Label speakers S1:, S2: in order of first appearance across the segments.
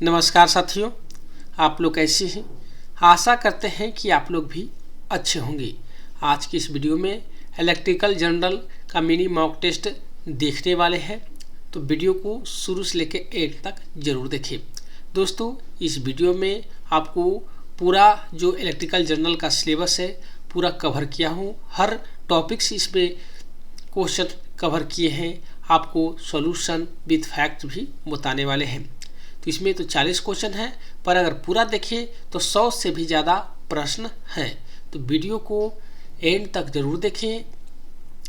S1: नमस्कार साथियों, आप लोग कैसे हैं। आशा करते हैं कि आप लोग भी अच्छे होंगे। आज की इस वीडियो में इलेक्ट्रिकल जनरल का मिनी मॉक टेस्ट देखने वाले हैं, तो वीडियो को शुरू से लेकर एंड तक जरूर देखें। दोस्तों, इस वीडियो में आपको पूरा जो इलेक्ट्रिकल जनरल का सिलेबस है पूरा कवर किया हूँ। हर टॉपिक्स इसमें क्वेश्चन कवर किए हैं, आपको सॉल्यूशन विद फैक्ट भी बताने वाले हैं। तो इसमें तो 40 क्वेश्चन हैं, पर अगर पूरा देखें तो 100 से भी ज़्यादा प्रश्न हैं। तो वीडियो को एंड तक जरूर देखें,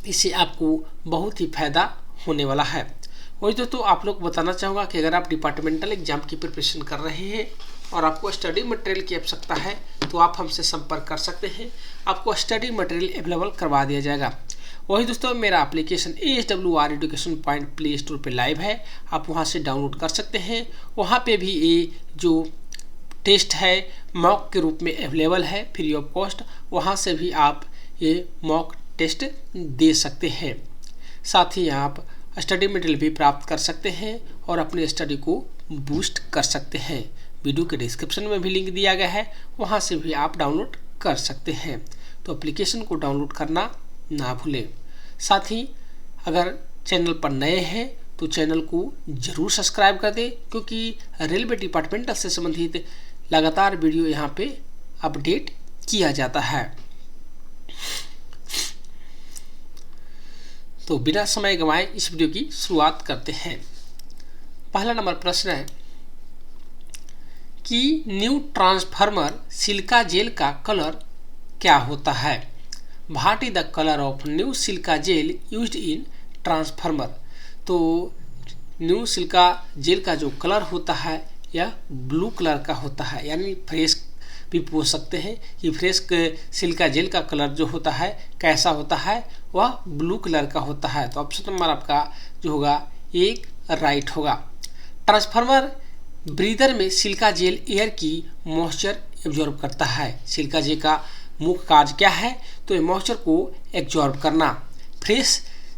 S1: इससे आपको बहुत ही फायदा होने वाला है। वही दोस्तों, आप लोग बताना चाहूँगा कि अगर आप डिपार्टमेंटल एग्जाम की प्रिपरेशन कर रहे हैं और आपको स्टडी मटेरियल की आवश्यकता है तो आप हमसे संपर्क कर सकते हैं, आपको स्टडी मटेरियल अवेलेबल करवा दिया जाएगा। वही दोस्तों, मेरा application ASWR education point play store पे लाइव है, आप वहाँ से डाउनलोड कर सकते हैं। वहाँ पे भी ये जो टेस्ट है मॉक के रूप में अवेलेबल है फ्री ऑफ कॉस्ट, वहाँ से भी आप ये मॉक टेस्ट दे सकते हैं। साथ ही आप स्टडी मटेरियल भी प्राप्त कर सकते हैं और अपने स्टडी को बूस्ट कर सकते हैं। वीडियो के डिस्क्रिप्शन में भी लिंक दिया गया है, वहाँ से भी आप डाउनलोड कर सकते हैं। तो एप्लीकेशन को डाउनलोड करना ना भूलें। साथ ही अगर चैनल पर नए हैं तो चैनल को जरूर सब्सक्राइब कर दें, क्योंकि रेलवे डिपार्टमेंटल से संबंधित लगातार वीडियो यहाँ पे अपडेट किया जाता है। तो बिना समय गंवाए इस वीडियो की शुरुआत करते हैं। पहला नंबर प्रश्न है कि न्यू ट्रांसफार्मर सिलिका जेल का कलर क्या होता है। What is the colour of new silica gel used in transformer. तो न्यू सिलिका जेल का जो कलर होता है यह ब्लू कलर का होता है, यानी फ्रेश भी पूछ सकते हैं कि फ्रेश सिलिका जेल का कलर जो होता है कैसा होता है, वह ब्लू कलर का होता है। तो ऑप्शन नंबर आपका जो होगा एक राइट होगा। ट्रांसफार्मर ब्रीदर में सिलिका जेल एयर की मॉइस्चर एब्जॉर्ब करता है। सिलिका जेल का मुख्य कार्य क्या है, तो ये मॉइस्चर को एब्जॉर्ब करना। फ्रेश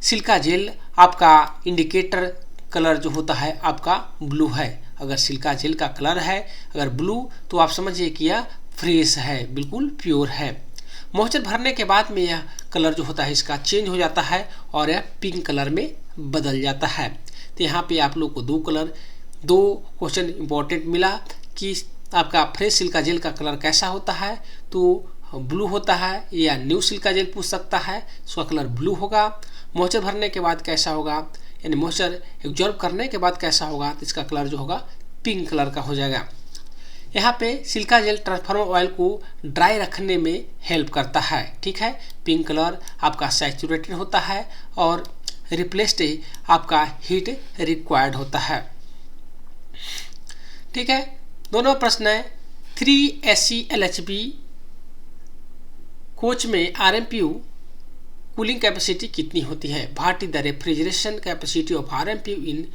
S1: सिलिका जेल आपका इंडिकेटर कलर जो होता है आपका ब्लू है। अगर सिलिका जेल का कलर है अगर ब्लू तो आप समझिए कि यह फ्रेश है, बिल्कुल प्योर है। मॉइस्चर भरने के बाद में यह कलर जो होता है इसका चेंज हो जाता है और यह पिंक कलर में बदल जाता है। तो यहाँ पे आप लोग को दो क्वेश्चन इंपॉर्टेंट मिला कि आपका फ्रेश सिलिका जेल का कलर कैसा होता है, तो ब्लू होता है, या न्यू सिलिका जेल पूछ सकता है, उसका कलर ब्लू होगा। मॉइस्चर भरने के बाद कैसा होगा, यानी मॉइस्चर एब्जॉर्ब करने के बाद कैसा होगा, तो इसका कलर जो होगा पिंक कलर का हो जाएगा। यहाँ पे सिलिका जेल ट्रांसफार्मर ऑयल को ड्राई रखने में हेल्प करता है। ठीक है, पिंक कलर आपका सैचुरेटेड होता है और रिप्लेस्ड आपका हीट रिक्वायर्ड होता है। ठीक है, दोनों प्रश्न है 3 SC LHB कोच में RMPU कूलिंग कैपेसिटी कितनी होती है। What is the refrigeration capacity of RMPU in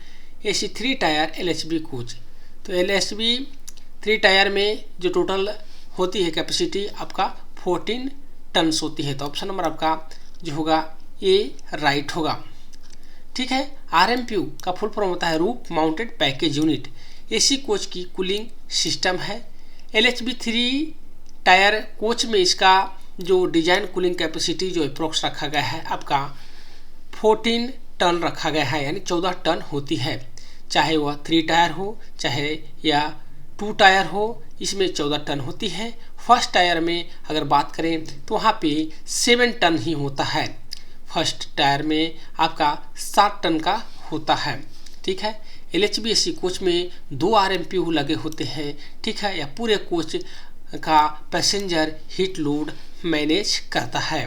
S1: AC 3 tyre LHB coach. तो LHB 3 टायर में जो टोटल होती है कैपेसिटी आपका 14 टन होती है। तो ऑप्शन नंबर आपका जो होगा ए राइट होगा। ठीक है, RMPU का फुल फॉर्म होता है roof mounted package unit. AC coach की कूलिंग सिस्टम है। LHB 3 टायर कोच में इसका जो डिजाइन कूलिंग कैपेसिटी जो अप्रोक्स रखा गया है आपका 14 टन रखा गया है, यानी 14 टन होती है। चाहे वह 3 टायर हो चाहे या 2 टायर हो, इसमें 14 टन होती है। फर्स्ट टायर में अगर बात करें तो वहाँ पे 7 टन ही होता है। फर्स्ट टायर में आपका 7 टन का होता है। ठीक है, LHB AC कोच में 2 RMPU लगे होते हैं। ठीक है, या पूरे कोच का पैसेंजर हीट लोड मैनेज करता है।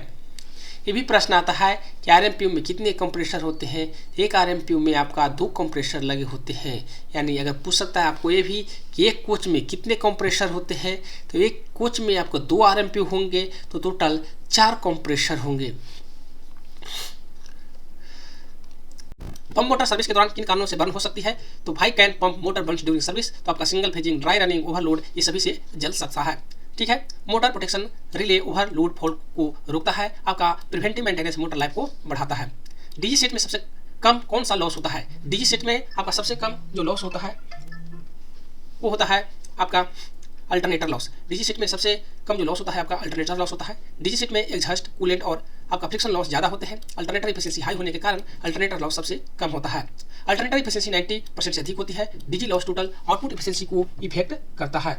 S1: ये भी प्रश्न आता है कि RMPU में कितने कंप्रेसर होते हैं। एक RMPU में आपका 2 कंप्रेसर लगे होते हैं, यानी अगर पूछ सकता है आपको ये भी कि एक कोच में कितने कंप्रेसर होते हैं, तो एक कोच में आपको 2 RMPU होंगे तो टोटल 4 कंप्रेसर होंगे। पंप मोटर सर्विस के दौरान किन कारणों से बर्न हो सकती है। तो भाई can pump motor Burns during service. तो आपका single phasing, dry running, overload, ये सभी से जल सकता है। ठीक है, motor protection relay overload fault को रोकता है। आपका प्रिवेंटिव मेंटेनेंस मोटर लाइफ को बढ़ाता है। डीजी सेट में सबसे कम कौन सा लॉस होता है। डीजी सेट में आपका सबसे कम जो लॉस होता है वो होता है आपका अल्टरनेटर लॉस। डीजी सीट में सबसे कम जो लॉस होता है आपका अल्टरनेटर लॉस होता है। डीजी सीट में एग्जॉस्ट, कूलेंट और आपका फ्रिक्शन लॉस ज़्यादा होते हैं। अल्टरनेटर इफिशिएंसी हाई होने के कारण अल्टरनेटर लॉस सबसे कम होता है। अल्टरनेटर इफिशिएंसी 90% से अधिक होती है। DG loss total output efficiency को इफेक्ट करता है।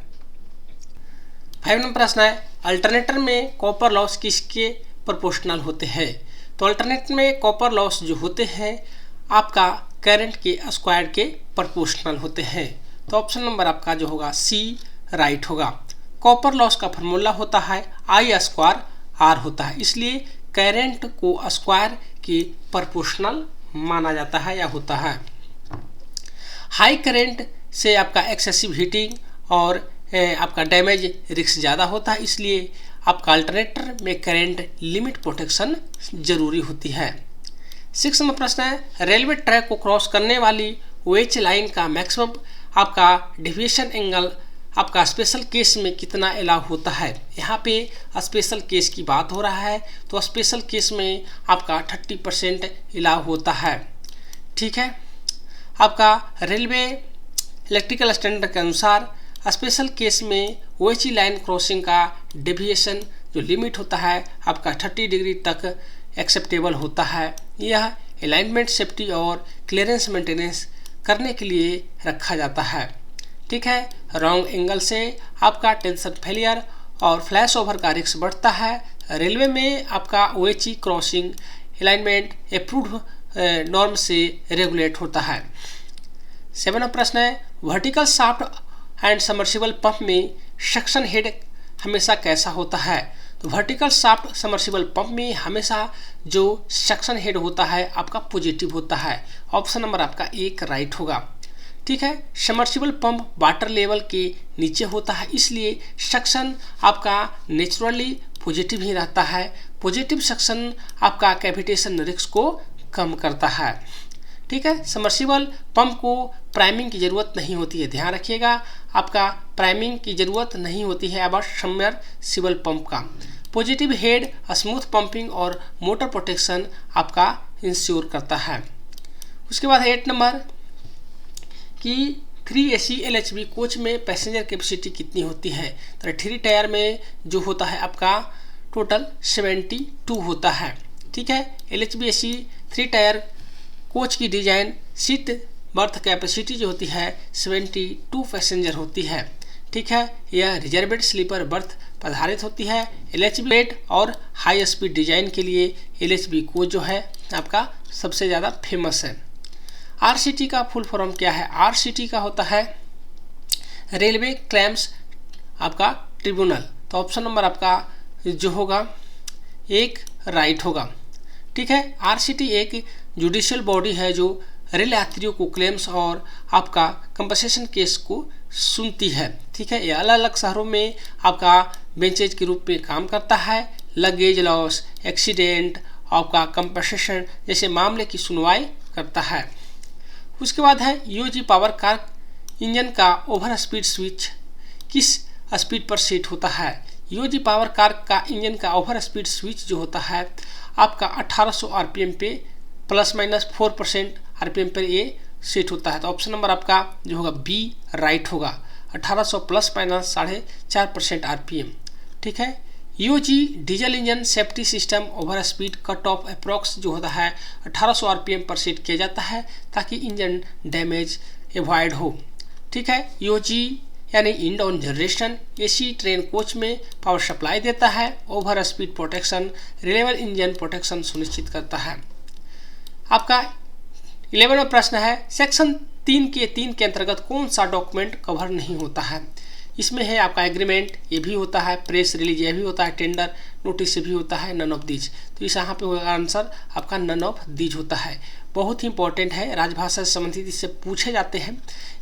S1: 5 नंबर प्रश्न है, अल्टरनेटर में कॉपर लॉस किसके प्रोपोर्शनल होते हैं? तो अल्टरनेटर में कॉपर लॉस जो होते हैं आपका करंट के स्क्वायर के प्रोपोर्शनल होते हैं। तो ऑप्शन नंबर आपका जो होगा सी राइट होगा। कॉपर लॉस का फार्मूला होता है आई स्क्वायर आर होता है, इसलिए करंट को स्क्वायर के प्रोपोर्शनल माना जाता है या होता है। हाई करंट से आपका एक्सेसिव हीटिंग और आपका डैमेज रिस्क ज़्यादा होता है, इसलिए आपका अल्टरनेटर में करंट लिमिट प्रोटेक्शन जरूरी होती है। 6 नंबर प्रश्न है, रेलवे ट्रैक को क्रॉस करने वाली वेज लाइन का मैक्सिमम आपका डेविएशन एंगल आपका स्पेशल केस में कितना अलाउ होता है? यहाँ पे स्पेशल केस की बात हो रहा है, तो स्पेशल केस में आपका 30% अलाउ होता है। ठीक है, आपका रेलवे इलेक्ट्रिकल स्टैंडर्ड के अनुसार स्पेशल केस में वेज लाइन क्रॉसिंग का डेविएशन जो लिमिट होता है आपका 30 डिग्री तक एक्सेप्टेबल होता है। यह अलाइनमेंट, सेफ्टी और क्लियरेंस मेंटेनेंस करने के लिए रखा जाता है। ठीक है, रॉन्ग एंगल से आपका टेंशन फेलियर और फ्लैश ओवर का रिस्क बढ़ता है। रेलवे में आपका OHE crossing alignment approved norm से रेगुलेट होता है। 7 प्रश्न है, vertical shaft and submersible pump में सक्शन हेड हमेशा कैसा होता है? तो वर्टिकल शाफ्ट सबमर्सिबल पंप में हमेशा जो सक्शन हेड होता है आपका पॉजिटिव होता है। ऑप्शन नंबर आपका 1 राइट होगा। ठीक है, सबमर्सिबल पंप वाटर लेवल के नीचे होता है, इसलिए सक्शन आपका नेचुरली पॉजिटिव ही रहता है। पॉजिटिव सक्शन आपका कैविटेशन रिस्क को कम करता है। ठीक है, सबमर्सिबल पंप को प्राइमिंग की ज़रूरत नहीं होती है, ध्यान रखिएगा, आपका प्राइमिंग की ज़रूरत नहीं होती है अब सबमर्सिबल पंप का। पॉजिटिव हेड स्मूथ पंपिंग और मोटर प्रोटेक्शन आपका इंश्योर करता है। उसके बाद 8 नंबर कि 3 AC LHB कोच में पैसेंजर कैपेसिटी कितनी होती है? तो 3 टायर में जो होता है आपका टोटल 72 होता है। ठीक है, LHB AC 3 टायर कोच की डिजाइन सीट बर्थ कैपेसिटी जो होती है 72 पैसेंजर होती है। ठीक है, यह रिजर्वेड स्लीपर बर्थ पर आधारित होती है। LHB और हाई स्पीड डिजाइन के लिए LHB कोच जो है आपका सबसे ज़्यादा फेमस है। RCT का फुल फॉर्म क्या है? RCT का होता है रेलवे क्लेम्स आपका ट्रिब्यूनल। तो ऑप्शन नंबर आपका जो होगा 1 राइट होगा। ठीक है, RCT एक जुडिशियल बॉडी है जो रेल यात्रियों को क्लेम्स और आपका कंपनसेशन केस को सुनती है। ठीक है, ये अलग अलग शहरों में आपका बेंचेज के रूप में काम करता है। लगेज लॉस, एक्सीडेंट, आपका कंपनसेशन जैसे मामले की सुनवाई करता है। उसके बाद है यूजी पावर कार इंजन का ओवर स्पीड स्विच किस स्पीड पर सेट होता है? यूजी पावर कार का इंजन का ओवर स्पीड स्विच जो होता है आपका 1800 RPM पे ±4% RPM पर ये सेट होता है। तो ऑप्शन नंबर आपका जो होगा बी राइट होगा, 1800 ± 4.5% RPM। ठीक है, UG diesel engine safety system over speed cut off approx जो होता है 1800 RPM पर सेट किया जाता है ताकि इंजन डैमेज एवॉइड हो। ठीक है, यूजी यानी end on generation AC train coach में पावर सप्लाई देता है। Over speed protection reliable engine protection सुनिश्चित करता है। आपका 11वां प्रश्न है, सेक्शन 3 के अंतर्गत कौन सा डॉक्यूमेंट कवर नहीं होता है? इसमें है आपका एग्रीमेंट, ये भी होता है, प्रेस रिलीज ये भी होता है, टेंडर नोटिस भी होता है, नन ऑफ दीज। तो इस यहाँ पे होगा आंसर आपका नन ऑफ दीज होता है। बहुत ही इंपॉर्टेंट है, राजभाषा से संबंधित इससे पूछे जाते हैं।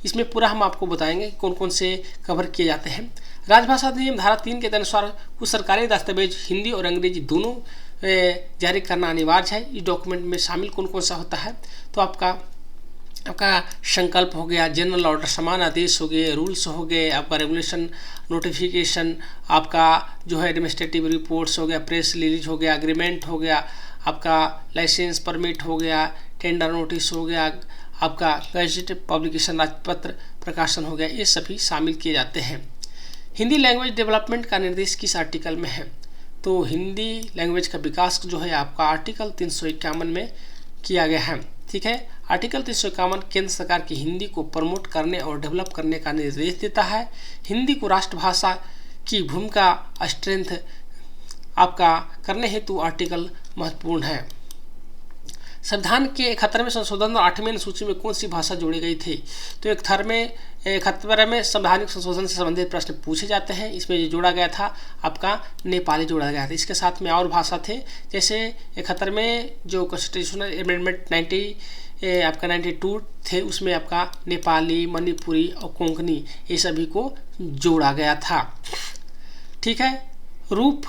S1: इसमें पूरा हम आपको बताएंगे कौन कौन से कवर किए जाते हैं। राजभाषा अधिनियम धारा 3 के अनुसार कुछ सरकारी दस्तावेज हिंदी और अंग्रेजी दोनों जारी करना अनिवार्य है। इस डॉक्यूमेंट में शामिल कौन कौन सा होता है? तो आपका संकल्प हो गया, जनरल ऑर्डर समान आदेश हो गए, रूल्स हो गए, आपका रेगुलेशन नोटिफिकेशन, आपका जो है एडमिनिस्ट्रेटिव रिपोर्ट्स हो गया, प्रेस रिलीज हो गया, एग्रीमेंट हो गया, आपका लाइसेंस परमिट हो गया, टेंडर नोटिस हो गया, आपका गैजेट पब्लिकेशन राजपत्र प्रकाशन हो गया, ये सभी शामिल किए जाते हैं। हिंदी लैंग्वेज डेवलपमेंट का निर्देश किस आर्टिकल में है? तो हिंदी लैंग्वेज का विकास जो है आपका आर्टिकल 351 में किया गया है। ठीक है, आर्टिकल 351 केंद्र सरकार की हिंदी को प्रमोट करने और डेवलप करने का निर्देश देता है। हिंदी को राष्ट्रभाषा की भूमिका स्ट्रेंथ आपका करने हेतु आर्टिकल महत्वपूर्ण है। संविधान के 71वें संशोधन और 8वें अनुसूची में कौन सी भाषा जोड़ी गई थी? तो 71वें संवैधानिक संशोधन से संबंधित प्रश्न पूछे जाते हैं। इसमें जो जोड़ा गया था आपका नेपाली जोड़ा गया था। इसके साथ में और भाषा थे, जैसे 71वें जो कॉन्स्टिट्यूशनल अमेंडमेंट 92 थे, उसमें आपका नेपाली, मणिपुरी और कोंकणी ये सभी को जोड़ा गया था। ठीक है, रूप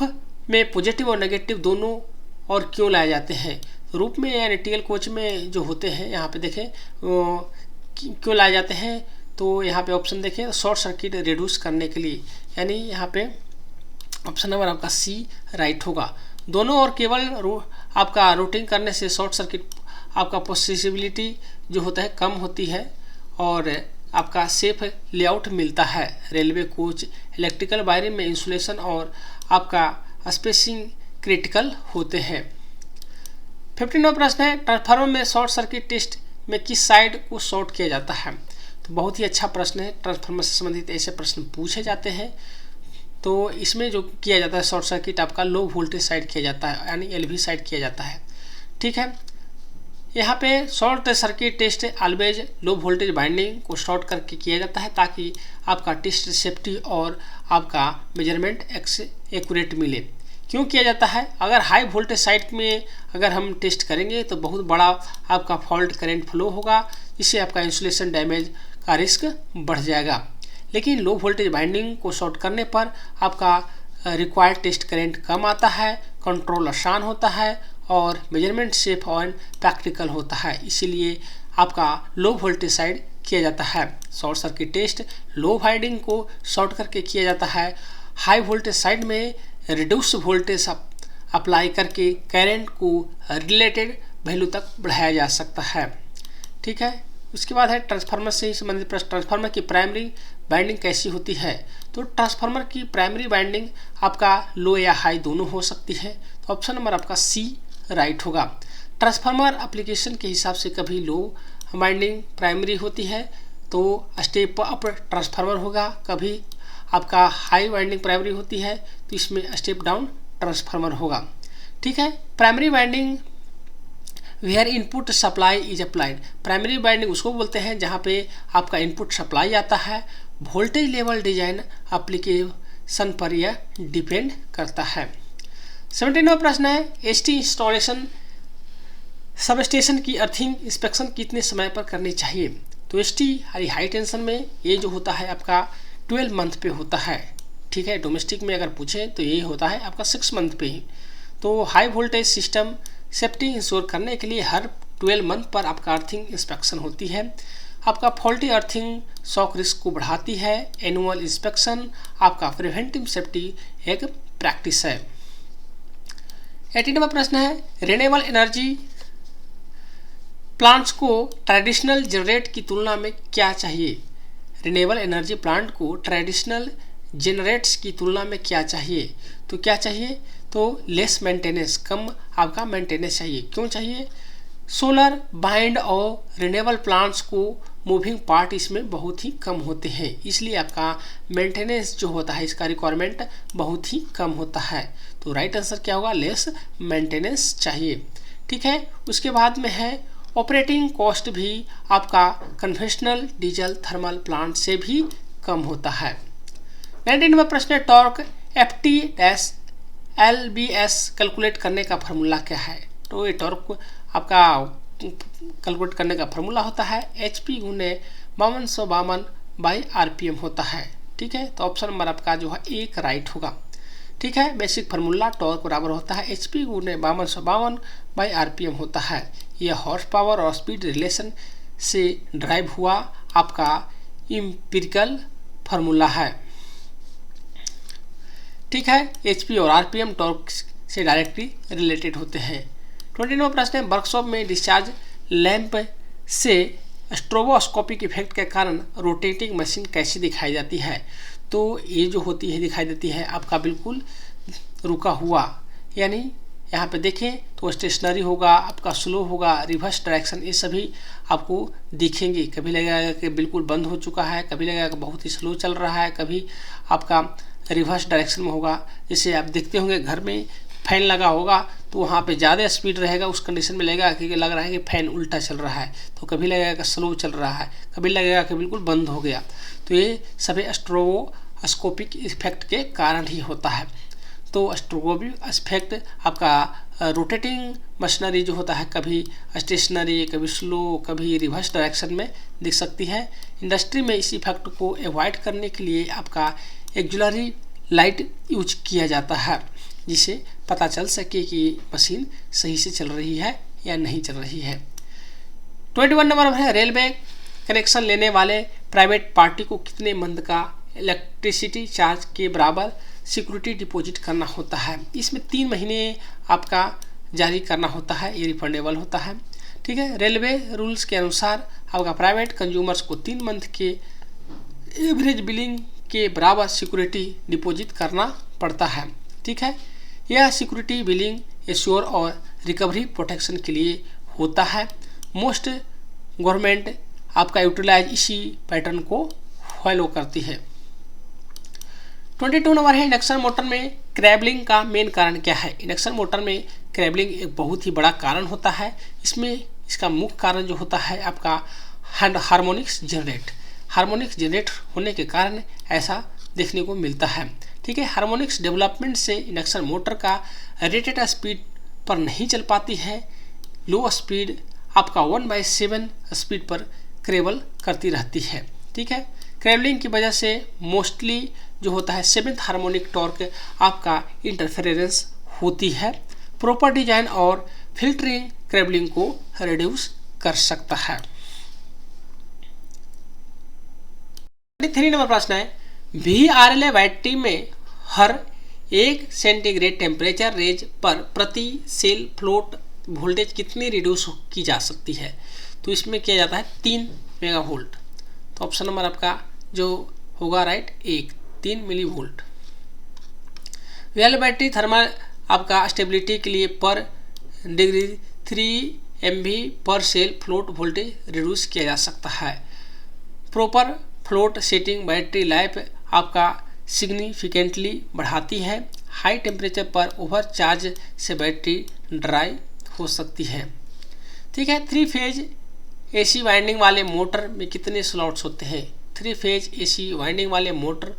S1: में पॉजिटिव और नेगेटिव दोनों और क्यों लाए जाते हैं? रूप में यानी टीएल कोच में जो होते हैं, यहाँ पे देखें क्यों लाए जाते हैं, तो यहाँ पे ऑप्शन देखें शॉर्ट सर्किट रिड्यूस करने के लिए, यानी यहाँ पे ऑप्शन नंबर आपका सी राइट होगा। दोनों और केवल आपका रूटिंग करने से शॉर्ट सर्किट आपका पॉसिबिलिटी जो होता है कम होती है और आपका सेफ लेआउट मिलता है। रेलवे कोच, इलेक्ट्रिकल वायरिंग में इंसुलेशन और आपका स्पेसिंग क्रिटिकल होते हैं। 15वां प्रश्न है, ट्रांसफार्मर में शॉर्ट सर्किट टेस्ट में किस साइड को शॉर्ट किया जाता है? तो बहुत ही अच्छा प्रश्न है। ट्रांसफार्मर से संबंधित ऐसे प्रश्न पूछे जाते हैं। तो इसमें जो किया जाता है शॉर्ट सर्किट आपका लो वोल्टेज साइड किया जाता है, यानी एलवी साइड किया जाता है। ठीक है, यहाँ पे short circuit test always low voltage winding को शॉर्ट करके किया जाता है, ताकि आपका टेस्ट सेफ्टी और आपका मेजरमेंट एक्यूरेट मिले। क्यों किया जाता है? अगर हाई वोल्टेज साइड में अगर हम टेस्ट करेंगे तो बहुत बड़ा आपका फॉल्ट करंट फ्लो होगा, इससे आपका इंसुलेशन डैमेज का रिस्क बढ़ जाएगा। लेकिन लो वोल्टेज बाइंडिंग को शॉर्ट करने पर आपका रिक्वायर्ड टेस्ट करंट कम आता है, कंट्रोल आसान होता है और मेजरमेंट सेफ और प्रैक्टिकल होता है। इसीलिए आपका लो वोल्टेज साइड किया जाता है। शॉर्ट सर्किट टेस्ट लो वाइंडिंग को शॉर्ट करके किया जाता है। हाई वोल्टेज साइड में रिड्यूस वोल्टेज अप्लाई करके करंट को रिलेटेड वैल्यू तक बढ़ाया जा सकता है। ठीक है, उसके बाद है ट्रांसफार्मर से संबंधित प्रश्न। ट्रांसफार्मर की प्राइमरी बाइंडिंग कैसी होती है? तो ट्रांसफार्मर की प्राइमरी बाइंडिंग आपका लो या हाई दोनों हो सकती है। तो ऑप्शन नंबर आपका सी राइट होगा। ट्रांसफार्मर एप्लीकेशन के हिसाब से कभी लो बाइंडिंग प्राइमरी होती है तो स्टेप अप ट्रांसफार्मर होगा, कभी आपका हाई वाइंडिंग प्राइमरी होती है तो इसमें स्टेप डाउन ट्रांसफार्मर होगा। ठीक है, primary winding where input supply is applied. Primary winding उसको बोलते हैं जहाँ पे आपका इनपुट सप्लाई आता है। वोल्टेज लेवल डिजाइन एप्लीकेशन पर यह डिपेंड करता है। 17वां प्रश्न है, एसटी इंस्टॉलेशन सब स्टेशन की अर्थिंग इंस्पेक्शन कितने समय पर करनी चाहिए? तो एसटी हाई टेंशन में ये जो होता है आपका 12 मंथ पे होता है। ठीक है, डोमेस्टिक में अगर पूछें तो ये होता है आपका 6 मंथ पे ही। तो high voltage system safety ensure करने के लिए हर 12 मंथ पर आपका अर्थिंग इंस्पेक्शन होती है। आपका फॉल्टी अर्थिंग शॉक रिस्क को बढ़ाती है। एनुअल इंस्पेक्शन आपका प्रिवेंटिव सेफ्टी एक प्रैक्टिस है। 18वां प्रश्न है, रिन्यूएबल एनर्जी प्लांट्स को ट्रेडिशनल जनरेट की तुलना में क्या चाहिए? रिन्यूएबल एनर्जी प्लांट को ट्रेडिशनल जनरेट्स की तुलना में क्या चाहिए? तो क्या चाहिए? तो लेस मेंटेनेंस, कम आपका मेंटेनेंस चाहिए। क्यों चाहिए? सोलर बाइंड और रिन्यूएबल प्लांट्स को मूविंग पार्ट इसमें बहुत ही कम होते हैं, इसलिए आपका मेंटेनेंस जो होता है इसका रिक्वायरमेंट बहुत ही कम होता है। तो राइट आंसर क्या होगा? लेस मेंटेनेंस चाहिए। ठीक है, उसके बाद में है ऑपरेटिंग कॉस्ट भी आपका कन्वेंशनल डीजल थर्मल प्लांट से भी कम होता है। 19वां प्रश्न है, टॉर्क FT-LBS कैलकुलेट करने का फार्मूला क्या है? तो ये टॉर्क आपका कैलकुलेट करने का फार्मूला होता है HP गुने 5252/RPM होता है। ठीक है, तो ऑप्शन नंबर आपका जो है एक राइट होगा। ठीक है, बेसिक फार्मूला टॉर्क बराबर होता है HP गुने 5252/RPM होता है। यह हॉर्स पावर और स्पीड रिलेशन से ड्राइव हुआ आपका एम्पिरिकल फार्मूला है। ठीक है, HP और RPM टॉर्क से डायरेक्टली रिलेटेड होते हैं। 29वां प्रश्न है, वर्कशॉप में डिस्चार्ज लैंप से स्ट्रोबोस्कोपिक इफेक्ट के कारण रोटेटिंग मशीन कैसी दिखाई जाती है? तो ये जो होती है दिखाई देती है आपका बिल्कुल रुका हुआ, यानी यहाँ पे देखें तो स्टेशनरी होगा, आपका स्लो होगा, रिवर्स डायरेक्शन, ये सभी आपको दिखेंगे। कभी लगेगा कि बिल्कुल बंद हो चुका है, कभी लगेगा कि बहुत ही स्लो चल रहा है, कभी आपका रिवर्स डायरेक्शन में होगा। जैसे आप देखते होंगे घर में फैन लगा होगा तो वहाँ पे ज़्यादा स्पीड रहेगा, उस कंडीशन में लगेगा कि लग रहा है कि फैन उल्टा चल रहा है, तो कभी लगेगा कि स्लो चल रहा है, कभी लगेगा कि बिल्कुल बंद हो गया। तो ये सभी स्ट्रोबोस्कोपिक इफेक्ट के कारण ही होता है। तो स्ट्रोबोस्कोपिक इफेक्ट आपका रोटेटिंग मशीनरी जो होता है कभी स्टेशनरी, कभी स्लो, कभी रिवर्स डायरेक्शन में दिख सकती है। इंडस्ट्री में इस इफेक्ट को अवॉइड करने के लिए आपका एक्जुलरी लाइट यूज किया जाता है, जिससे पता चल सके कि मशीन सही से चल रही है या नहीं चल रही है। 21 नंबर है, रेलवे कनेक्शन लेने वाले प्राइवेट पार्टी को कितने मंथ का इलेक्ट्रिसिटी चार्ज के बराबर सिक्योरिटी डिपॉजिट करना होता है? इसमें 3 महीने आपका जारी करना होता है, ये रिफंडेबल होता है। ठीक है, रेलवे रूल्स के अनुसार आपका प्राइवेट कंज्यूमर्स को 3 मंथ के एवरेज बिलिंग के बराबर सिक्योरिटी डिपॉजिट करना पड़ता है। ठीक है, यह सिक्योरिटी बिलिंग एश्योर और रिकवरी प्रोटेक्शन के लिए होता है। मोस्ट गवर्नमेंट आपका यूटिलाइज इसी पैटर्न को फॉलो करती है। 22 नंबर है, इंडक्शन मोटर में क्रैबलिंग का मेन कारण क्या है? इंडक्शन मोटर में क्रैबलिंग एक बहुत ही बड़ा कारण होता है। इसमें इसका मुख्य कारण जो होता है आपका हार्मोनिक्स जनरेट होने के कारण ऐसा देखने को मिलता है। ठीक है, हार्मोनिक्स डेवलपमेंट से इंडक्शन मोटर का रेटेड स्पीड पर नहीं चल पाती है। लो स्पीड आपका 1/7 स्पीड पर क्रैबल करती रहती है। ठीक है, क्रैबलिंग की वजह से मोस्टली जो होता है 7th हार्मोनिक टॉर्क आपका इंटरफेरेंस होती है। प्रॉपर डिजाइन और फिल्टरिंग क्रैबलिंग को रिड्यूस कर सकता है। 3 नंबर प्रश्न है, VRLA बैटरी में हर 1 सेंटीग्रेड टेम्परेचर रेंज पर प्रति सेल फ्लोट वोल्टेज कितनी रिड्यूस की जा सकती है? तो इसमें किया जाता है 3 मेगावोल्ट। तो ऑप्शन नंबर आपका जो होगा right 3 millivolt. VRLA battery thermal आपका स्टेबिलिटी के लिए per degree 3 MV per cell float voltage reduce किया जा सकता है। Proper float setting battery life आपका सिग्निफिकेंटली बढ़ाती है। हाई टेम्परेचर पर ओवरचार्ज से बैटरी ड्राई हो सकती है। ठीक है, 3 फेज AC वाइंडिंग वाले मोटर में कितने स्लॉट्स होते हैं? 3 फेज AC वाइंडिंग वाले मोटर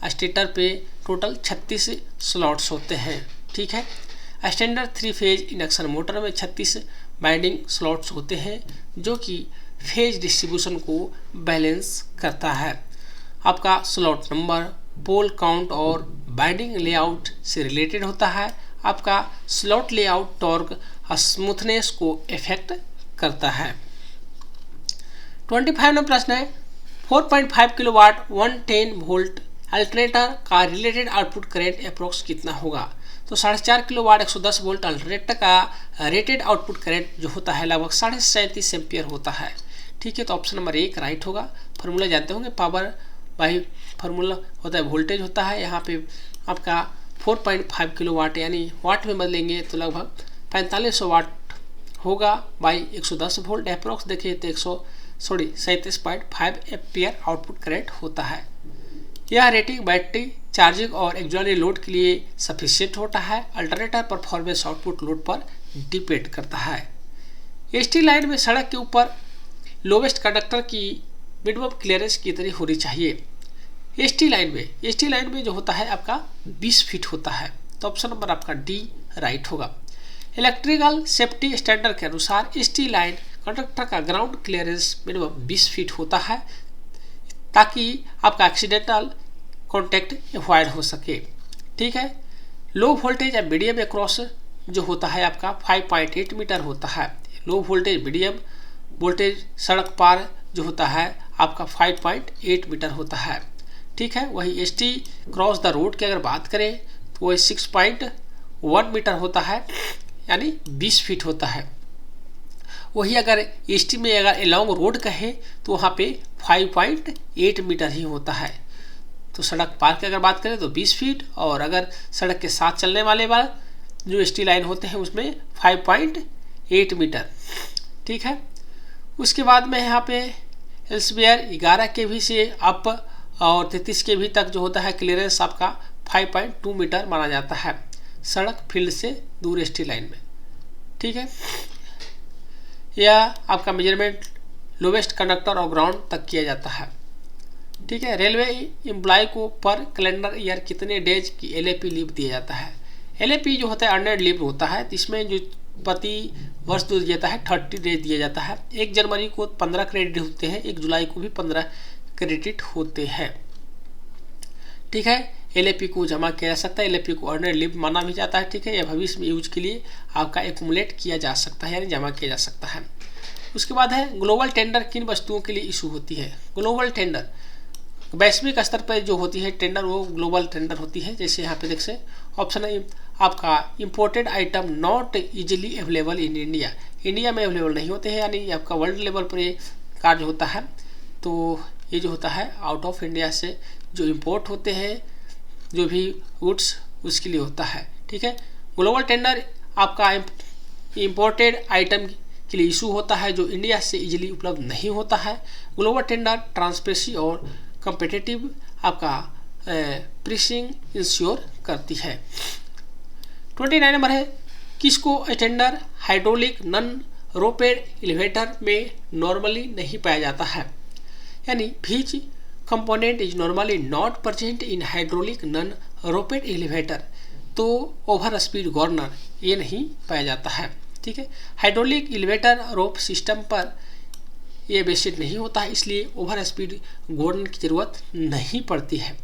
S1: स्टेटर पे टोटल 36 स्लॉट्स होते हैं। ठीक है, स्टैंडर्ड 3 फेज इंडक्शन मोटर में 36 वाइंडिंग स्लॉट्स होते हैं, जो कि फेज डिस्ट्रीब्यूशन को बैलेंस करता है। आपका स्लॉट नंबर, पोल काउंट और वाइंडिंग लेआउट से रिलेटेड होता है। आपका स्लॉट लेआउट टॉर्क स्मूथनेस को इफेक्ट करता है। 25 नंबर प्रश्न है, 4.5 किलोवाट 110 वोल्ट अल्टरनेटर का रिलेटेड आउटपुट करंट अप्रोक्स कितना होगा? तो 4.5 किलोवाट 110 वोल्ट अल्टरनेटर का रेटेड आउटपुट करंट जो होता है लगभग 37.5 एम्पियर होता है। ठीक है, तो ऑप्शन नंबर 1 राइट होगा। फार्मूला जानते होंगे, पावर बाई फार्मूला होता है वोल्टेज होता है। यहाँ पे आपका 4.5 किलोवाट यानी वाट में बदलेंगे तो लगभग 4500 वाट होगा बाई 110 वोल्ट अप्रोक्स देखिए तो 37.5 एम्पियर आउटपुट करंट होता है। यह रेटिंग बैटरी चार्जिंग और एक्जुअली लोड के लिए सफिशिएंट होता है। अल्टरनेटर परफॉर्मेंस आउटपुट लोड पर डिपेंड करता है। एसटी लाइन में सड़क के ऊपर लोवेस्ट कंडक्टर की मिनिमम क्लियरेंस कितनी होनी चाहिए? एसटी लाइन में जो होता है आपका 20 फीट होता है। तो ऑप्शन नंबर आपका डी राइट होगा। इलेक्ट्रिकल सेफ्टी स्टैंडर्ड के अनुसार एसटी लाइन कंडक्टर का ग्राउंड क्लियरेंस मिनिमम 20 फीट होता है, ताकि आपका एक्सीडेंटल कॉन्टैक्ट अवॉइड हो सके। ठीक है, लो वोल्टेज या मीडियम अक्रॉस जो होता है आपका 5.8 मीटर होता है। लो वोल्टेज मीडियम वोल्टेज सड़क पार जो होता है आपका 5.8 मीटर होता है। ठीक है, वही एसटी क्रॉस द रोड की अगर बात करें तो वही 6.1 मीटर होता है, यानी 20 फीट होता है। वही अगर ईस्ट में अगर एलॉन्ग रोड कहें तो वहाँ पे 5.8 मीटर ही होता है। तो सड़क पार की अगर बात करें तो 20 फीट, और अगर सड़क के साथ चलने वाले जो ST लाइन होते हैं उसमें 5.8 मीटर। ठीक है, उसके बाद में यहाँ पे एल्सवेयर 11 kV से अप और 33 kV तक जो होता है क्लियरेंस आपका 5.2 मीटर माना जाता है सड़क फील्ड से दूर ST लाइन में। ठीक है, यह आपका मेजरमेंट लोवेस्ट कंडक्टर और ग्राउंड तक किया जाता है। ठीक है, रेलवे एम्प्लॉय को पर कैलेंडर ईयर कितने डेज की LAP लीव दिया जाता है। LAP जो होता है अर्नड लीव होता है, इसमें जो प्रति वर्ष जो दिया जाता है 30 डेज दिया जाता है। 1 जनवरी को 15 क्रेडिट होते हैं, 1 जुलाई को भी 15 क्रेडिट होते हैं। ठीक है, LAP को जमा किया जा सकता है, LAP को अर्नड लीव माना भी जाता है। ठीक है, यह भविष्य में यूज के लिए आपका एक्यूमुलेट किया जा सकता है, यानी जमा किया जा सकता है। उसके बाद है ग्लोबल टेंडर किन वस्तुओं के लिए इशू होती है। ग्लोबल टेंडर वैश्विक स्तर पर जो होती है टेंडर, वो ग्लोबल टेंडर होती है। जैसे यहाँ पे देख से ऑप्शन है आपका imported item not easily available in India, India में अवेलेबल नहीं होते हैं, यानी आपका वर्ल्ड लेवल पर ये कार्य होता है। तो ये जो होता है आउट ऑफ इंडिया से जो इम्पोर्ट होते हैं जो भी गुड्स, उसके लिए होता है। ठीक है, ग्लोबल टेंडर आपका इम्पोर्टेड आइटम के लिए इशू होता है जो इंडिया से इजीली उपलब्ध नहीं होता है। ग्लोबल टेंडर ट्रांसपेरेंसी और कम्पिटिटिव आपका प्रीसिंग इंश्योर करती है। 29 नंबर है किसको tender hydraulic non roped elevator में नॉर्मली नहीं पाया जाता है, यानी which component is normally not present in hydraulic non roped elevator. तो ओवर स्पीड गवर्नर ये नहीं पाया जाता है। ठीक है, हाइड्रोलिक एलिवेटर रोप सिस्टम पर ये बेसिड नहीं होता है, इसलिए ओवर स्पीड गवर्नर की ज़रूरत नहीं पड़ती है।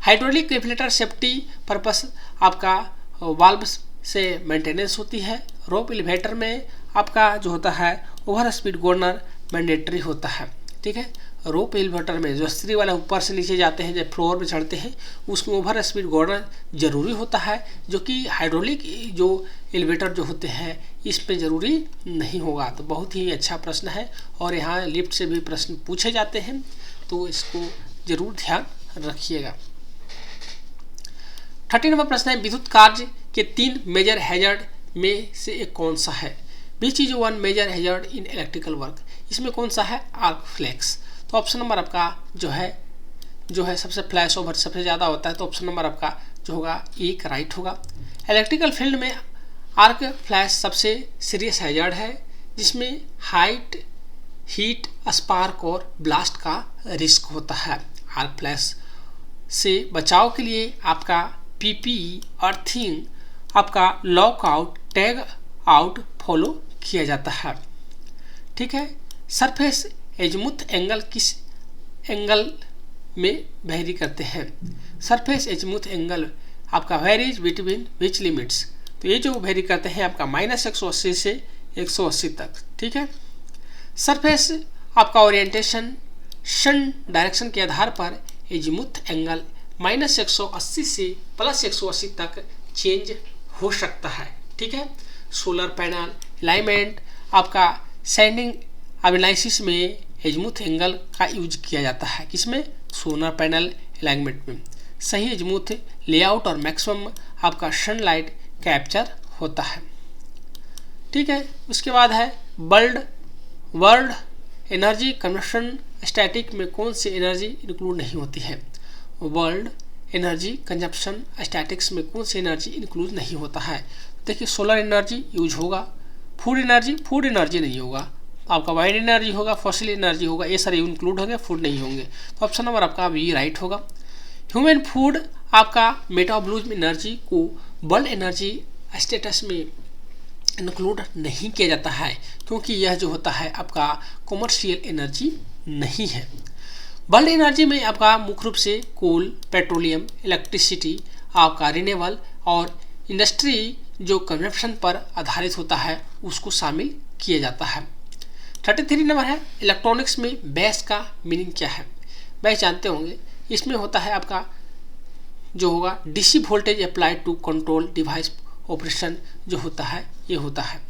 S1: हाइड्रोलिक एलिवेटर सेफ्टी पर्पस आपका वाल्व से मेंटेनेंस होती है। रोप एलिवेटर में आपका जो होता है ओवर स्पीड गवर्नर मैंडेटरी होता है। ठीक है, रोप एलिवेटर में जो स्त्री वाला ऊपर से नीचे जाते हैं, जब फ्लोर में चढ़ते हैं, उसमें ओवर स्पीड गवर्नर जरूरी होता है, जो कि हाइड्रोलिक जो एलिवेटर जो होते हैं इस पे जरूरी नहीं होगा। तो बहुत ही अच्छा प्रश्न है, और यहाँ लिफ्ट से भी प्रश्न पूछे जाते हैं, तो इसको जरूर ध्यान रखिएगा। 30 नंबर प्रश्न है विद्युत कार्य के 3 मेजर हैजर्ड में से एक कौन सा है। Which is 1 major hazard in electrical work, इसमें कौन सा है आर्क फ्लैक्स। तो ऑप्शन नंबर आपका जो है सबसे फ्लैश ओवर सबसे ज़्यादा होता है, तो ऑप्शन नंबर आपका जो होगा 1 राइट होगा। इलेक्ट्रिकल फील्ड में आर्क फ्लैश सबसे सीरियस हैजर्ड है, जिसमें हाइट हीट स्पार्क और ब्लास्ट का रिस्क होता है। आर्क फ्लैश से बचाव के लिए आपका PPE अर्थिंग आपका लॉकआउट टैग आउट फॉलो किया जाता है। ठीक है, सरफेस एजमुथ एंगल किस एंगल में वेरी करते हैं। सरफेस एजमुथ एंगल आपका वेरीज बिटवीन विच लिमिट्स, तो ये जो वेरी करते हैं आपका -180 से 180 तक। ठीक है, सरफेस आपका ओरिएंटेशन सन डायरेक्शन के आधार पर एजमुथ एंगल -180 से +180 तक चेंज हो सकता है। ठीक है, सोलर पैनल अलाइनमेंट आपका सैंडिंग एनालिसिस में एजमुथ एंगल का यूज किया जाता है। किसमें, सोलर पैनल अलाइनमेंट में सही एजमुथ लेआउट और मैक्सिमम आपका सनलाइट कैप्चर होता है। ठीक है, उसके बाद है वर्ल्ड एनर्जी कंजम्पशन स्टैटिक में कौन सी एनर्जी इंक्लूड नहीं होती है। वर्ल्ड एनर्जी कंजप्शन स्टैटिक्स में कौन सी एनर्जी इंक्लूड नहीं होता है। देखिए, सोलर एनर्जी यूज होगा, फूड एनर्जी नहीं होगा, आपका वाइंड एनर्जी होगा, फॉसिल एनर्जी होगा, ये सारे इंक्लूड होंगे, फूड नहीं होंगे। तो ऑप्शन नंबर आपका बी राइट होगा। ह्यूमन फूड आपका मेटाबॉलिज्म एनर्जी को वर्ल्ड एनर्जी स्टेटस में इंक्लूड नहीं किया जाता है, क्योंकि यह जो होता है आपका कॉमर्शियल एनर्जी नहीं है। वर्ल्ड एनर्जी में आपका मुख्य रूप से कोल, पेट्रोलियम, इलेक्ट्रिसिटी, आपका रिन्यूएबल और इंडस्ट्री जो कंजप्शन पर आधारित होता है उसको शामिल किया जाता है। 33 नंबर है इलेक्ट्रॉनिक्स में बैस का मीनिंग क्या है। बैस जानते होंगे, इसमें होता है आपका जो होगा DC voltage applied to control device operation जो होता है ये होता है।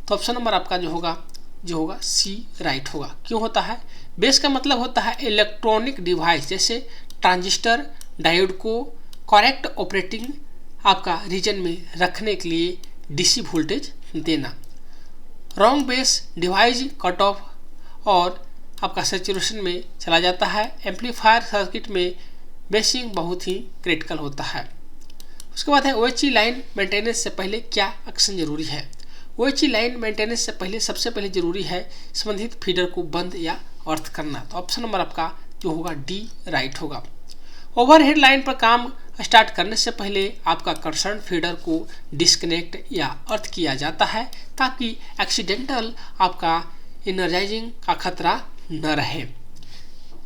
S1: तो ऑप्शन नंबर आपका जो होगा जो होगा सी राइट होगा। क्यों होता है? बेस का मतलब होता है इलेक्ट्रॉनिक डिवाइस जैसे ट्रांजिस्टर, डायोड को करेक्ट ऑपरेटिंग आपका रीजन में रखने के लिए डीसी वोल्टेज देना। Wrong base device cut off और आपका सैचुरेशन में चला जाता है। एम्पलीफायर सर्किट में बेसिंग बहुत ही क्रिटिकल होता है। उसके बाद है OHE लाइन मेंटेनेंस से पहले क्या एक्शन जरूरी है? OHE लाइन मेंटेनेंस से पहले सबसे पहले जरूरी है संबंधित फीडर को बंद या अर्थ करना। तो ऑप्शन नंबर आपका जो होगा डी राइट होगा। ओवरहेड लाइन पर काम स्टार्ट करने से पहले आपका कंसर्न फीडर को डिस्कनेक्ट या अर्थ किया जाता है ताकि एक्सीडेंटल आपका एनर्जाइजिंग का खतरा न रहे।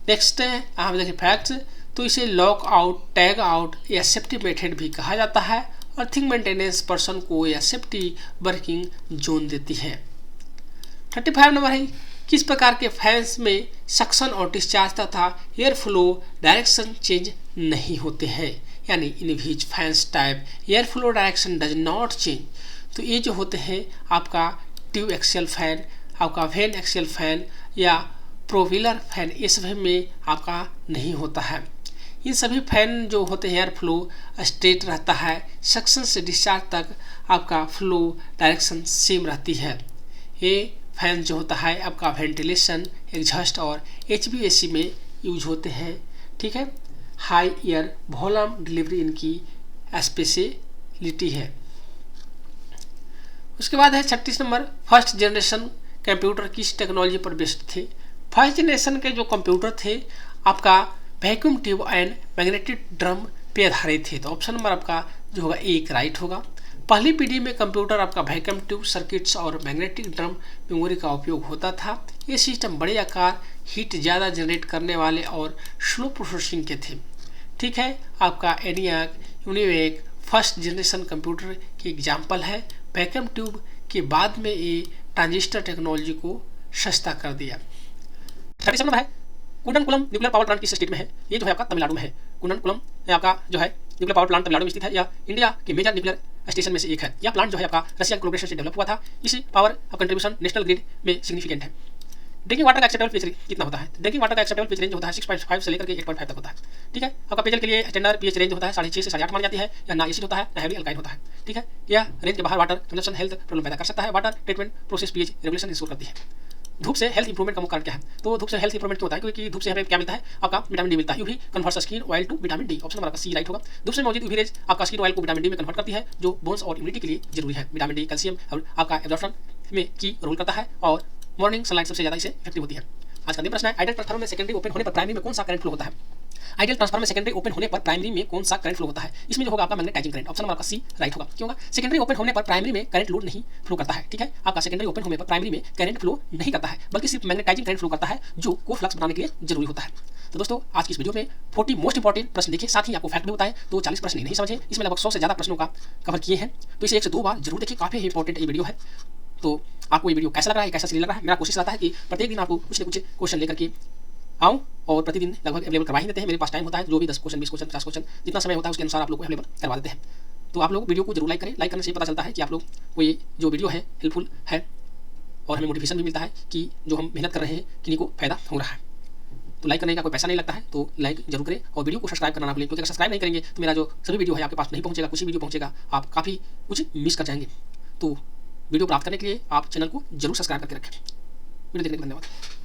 S1: नेक्स्ट है आप देखिए फैक्ट्स। तो इसे लॉक आउट, टैग आउट या सेफ्टी मेथड भी कहा जाता है। अर्थिंग मेंटेनेंस पर्सन को या सेफ्टी वर्किंग जोन देती है। 35 नंबर है किस प्रकार के फैंस में सक्शन और डिस्चार्ज तथा एयर फ्लो डायरेक्शन चेंज नहीं होते हैं, यानी in which fans type air flow direction does not change. तो ये जो होते हैं आपका ट्यूब एक्सियल फैन, आपका वेन एक्सियल फैन या प्रोविलर फैन, ये सभी में आपका नहीं होता है। इन सभी फैन जो होते हैं एयर फ्लो स्ट्रेट रहता है, सक्शन से डिस्चार्ज तक आपका फ्लो डायरेक्शन सेम रहती है। ये फैन जो होता है आपका वेंटिलेशन, एग्जॉस्ट और HVAC में यूज होते हैं। ठीक है, हाई एयर वॉल्यूम डिलीवरी इनकी स्पेशलिटी है। उसके बाद है 36 नंबर फर्स्ट जनरेशन कंप्यूटर किस टेक्नोलॉजी पर बेस्ड थे? फर्स्ट जनरेशन के जो कंप्यूटर थे आपका vacuum tube and magnetic drum पे आधारित थे। तो ऑप्शन नंबर आपका जो होगा एक राइट होगा। पहली पीढ़ी में कंप्यूटर आपका वैक्यूम ट्यूब सर्किट्स और मैग्नेटिक ड्रम मेमोरी का उपयोग होता था। ये सिस्टम बड़े आकार, हीट ज़्यादा जनरेट करने वाले और स्लो प्रोसेसिंग के थे। ठीक है, आपका ENIAC, UNIVAC first generation computer की एग्जाम्पल है। वैक्यूम ट्यूब के बाद में ये ट्रांजिस्टर टेक्नोलॉजी को सस्ता कर दिया। 37 नंबर है कुंडनकुलम न्यूक्लियर पावर प्लांट किस स्टेट में है? ये जो है आपका तमिलनाडु में है। कुंडनकुलम आपका जो है न्यूक्लियर पावर प्लांट तमिलनाडु में स्थित है। या इंडिया के मेजर न्यूक्लियर स्टेशन में से एक है। यह प्लांट जो है आपका रशिया कोलैबोरेशन से डेवलप हुआ था। इस पावर कंट्रीब्यूशन नेशनल ग्रिड में सिग्निफिकेंट है। ड्रिंकिंग वाटर का एक्सेप्टेबल पीएच कितना होता है? ड्रिंकिंग वाटर का एक्सेप्टेबल पीएच रेंज होता है 6.5 से लेकर के 8.5 तक होता है। ठीक है, आपका पेयजल के लिए स्टैंडर्ड पीएच रेंज होता है 6.5 से 8.5 मानी जाती है। या ना एसिड होता है ना हैवी अल्काइन होता है। ठीक है, यह रेंज के बाहर वाटर कंजप्शन हेल्थ प्रॉब्लम पैदा कर सकता है। Water treatment process pH regulation ensure करती है। धूप से हेल्थ इंप्रूवमेंट का मुख्य कारण क्या है? तो धूप से हेल्थ इंप्रूवमेंट क्यों होता है? क्योंकि धूप से हमें क्या मिलता है? आपका विटामिन डी मिलता है। UV converts skin oil to vitamin D. Option number आपका सी राइट होगा। धूप से मौजूद यूवी रेज आपका स्किन ऑयल को विटामिन डी में कन्वर्ट करती है जो बोन्स और इम्यूनिटी के लिए जरूरी है। विटामिन डी कैल्शियम और आपका एब्जॉर्प्शन में की रोल करता है और मॉर्निंग सनलाइट सबसे ज्यादा इसे इफेक्टिव होती है। आज का दिन प्रश्न है आइडियल ट्रांसफार्मर में सेकेंडरी ओपन होने पर प्राइमरी में कौन सा करंट फ्लो होता है? आइडियल ट्रांसफार्मर में सेकेंडरी ओपन होने पर प्राइमरी में कौन सा करंट फ्लो होता है? इसमें जो होगा आपका मैग्नेटाइजिंग करंट। ऑप्शन नंबर आपका सी राइट होगा। क्यों होगा? सेकेंडरी ओपन होने पर प्राइमरी में करंट लोड नहीं फ्लो करता है। ठीक है, आपका सेकेंडरी ओपन होने पर प्राइमरी में करंट फ्लो नहीं करता है बल्कि सिर्फ मैग्नेटाइजिंग करंट फ्लो करता है जो कोर फ्लक्स बनाने के लिए जरूरी होता है। तो दोस्तों आज की इस वीडियो में 40 मोस्ट इंपॉर्टेंट प्रश्न देखे, साथ ही आपको फैक्ट भी बताए। तो 40 प्रश्न नहीं समझे, इसमें लगभग 100 से ज्यादा प्रश्नों का कवर किए हैं। तो इसे 1 से 2 बार जरूर देखिए, काफी इंपॉर्टेंट ये वीडियो है। तो आपको ये वीडियो कैसा लग रहा है, कैसा सीरियल लग रहा है? मेरा कोशिश रहता है कि प्रत्येक दिन आपको कुछ न कुछ क्वेश्चन लेकर के आऊँ और प्रतिदिन लगभग अवेलेबल करवा ही देते हैं। मेरे पास टाइम होता है जो भी 10 क्वेश्चन, 20 क्वेश्चन, 50 क्वेश्चन जितना समय होता है उसके अनुसार आप लोग को अवेलेबल करवा देते हैं। तो आप लोग वीडियो को जरूर लाइक करें। लाइक करने से पता चलता है कि आप लोग को ये जो वीडियो है हेल्पफुल है और हमें मोटिवेशन भी मिलता है कि जो हम मेहनत कर रहे हैं किन्हीं को फायदा हो रहा है। तो लाइक करने का कोई पैसा नहीं लगता है, तो लाइक जरूर करें और वीडियो को सब्सक्राइब करना ना भूलें, क्योंकि अगर सब्सक्राइब नहीं करेंगे तो मेरा जो सभी वीडियो है आपके पास नहीं पहुंचेगा, कुछ ही वीडियो पहुंचेगा, आप काफ़ी कुछ मिस कर जाएंगे। तो वीडियो प्राप्त करने के लिए आप चैनल को जरूर सब्सक्राइब करके रखें। वीडियो देखने के लिए धन्यवाद।